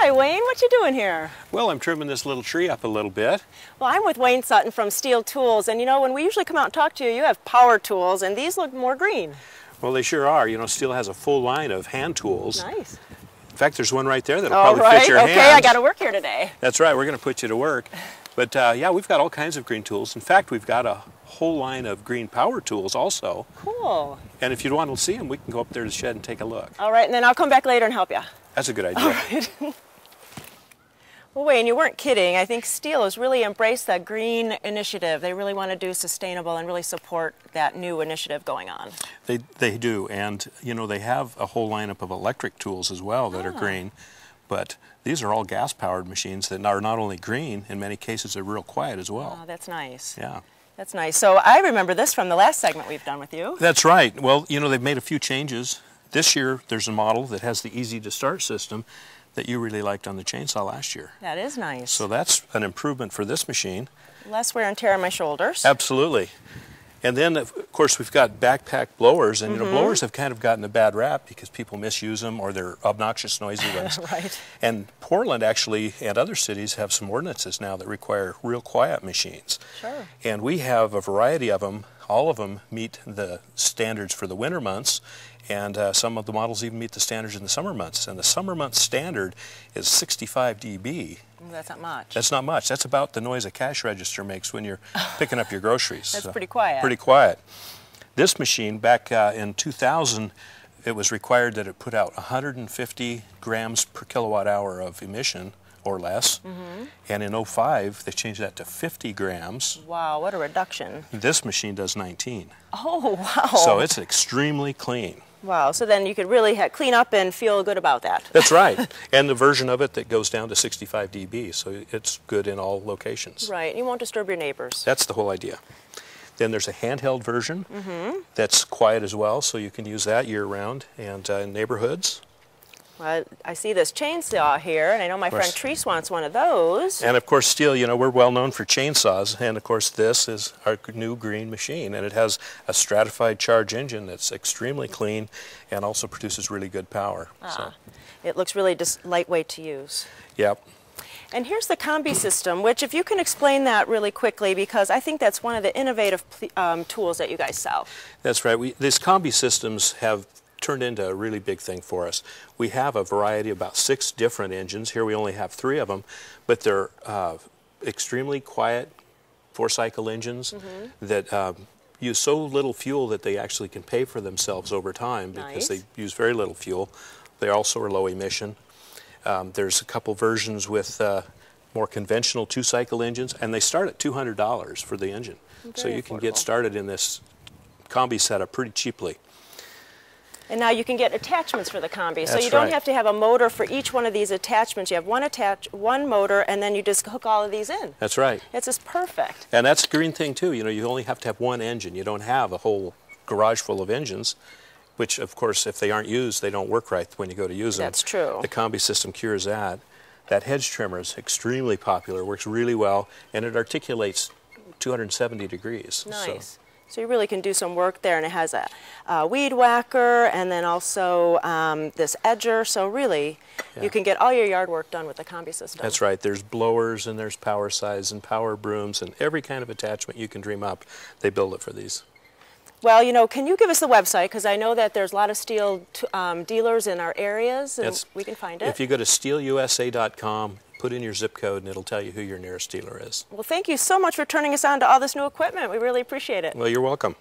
Hi, Wayne. What you doing here? Well, I'm trimming this little tree up a little bit. Well, I'm with Wayne Sutton from Stihl Tools, and you know, when we usually come out and talk to you, you have power tools, and these look more green. Well, they sure are. You know, Stihl has a full line of hand tools. Nice. In fact, there's one right there that'll probably fit your hands. Okay, I got to work here today. That's right. We're going to put you to work. But yeah, we've got all kinds of green tools. In fact, we've got a whole line of green power tools also. Cool. And if you want to see them, we can go up there to the shed and take a look. All right, and then I'll come back later and help you. That's a good idea. All right. Well, Wayne, you weren't kidding. I think Stihl has really embraced that green initiative. They really want to do sustainable and really support that new initiative going on. They do, and you know, they have a whole lineup of electric tools as well that are green, but these are all gas-powered machines that are not only green, in many cases they're real quiet as well. Oh, that's nice. Yeah. That's nice. So I remember this from the last segment we've done with you. That's right. Well, you know, they've made a few changes. This year there's a model that has the easy-to-start system that you really liked on the chainsaw last year. That is nice. So that's an improvement for this machine. Less wear and tear on my shoulders. Absolutely. And then, of course, we've got backpack blowers, and you know, blowers have kind of gotten a bad rap because people misuse them or they're obnoxious, noisy ones. Right. And Portland actually, and other cities, have some ordinances now that require real quiet machines. Sure. And we have a variety of them. All of them meet the standards for the winter months, and some of the models even meet the standards in the summer months. And the summer month standard is 65 dB. That's not much. That's not much. That's about the noise a cash register makes when you're picking up your groceries. That's pretty quiet. Pretty quiet. This machine, back in 2000, it was required that it put out 150 grams per kilowatt hour of emission or less. And in 05, they changed that to 50 grams. Wow, what a reduction. This machine does 19. Oh, wow. So it's extremely clean. Wow, so then you could really clean up and feel good about that. That's right. And the version of it that goes down to 65 dB, so it's good in all locations. Right, you won't disturb your neighbors. That's the whole idea. Then there's a handheld version that's quiet as well, so you can use that year-round and in neighborhoods. Well, I see this chainsaw here, and I know my friend Treese wants one of those. And of course, Stihl, you know, we're well known for chainsaws, and of course this is our new green machine, and it has a stratified charge engine that's extremely clean and also produces really good power. So. It looks really just lightweight to use. Yep. And here's the combi system, which if you can explain that really quickly, because I think that's one of the innovative tools that you guys sell. That's right. These combi systems have turned into a really big thing for us. We have a variety of about 6 different engines. Here we only have 3 of them, but they're extremely quiet 4-cycle engines that use so little fuel that they actually can pay for themselves over time because they use very little fuel. They also are low emission. There's a couple versions with more conventional 2-cycle engines, and they start at $200 for the engine. So you can get started in this combi setup pretty cheaply. And now you can get attachments for the combi, so That's you don't right. have to have a motor for each one of these attachments. You have one motor, and then you just hook all of these in. That's right. It's just perfect. And that's the green thing too. You know, you only have to have one engine. You don't have a whole garage full of engines, which of course, if they aren't used, they don't work right when you go to use them. That's true. The combi system cures that. That hedge trimmer is extremely popular, works really well, and it articulates 270 degrees. Nice. So you really can do some work there, and it has a weed whacker and then also this edger, so really you can get all your yard work done with the combi system. That's right. There's blowers and there's power sides and power brooms and every kind of attachment you can dream up. They build it for these. Well, you know, can you give us the website? Because I know that there's a lot of Stihl dealers in our areas, and we can find it. If you go to stihlusa.com, put in your zip code, and it'll tell you who your nearest dealer is. Well, thank you so much for turning us on to all this new equipment. We really appreciate it. Well, you're welcome.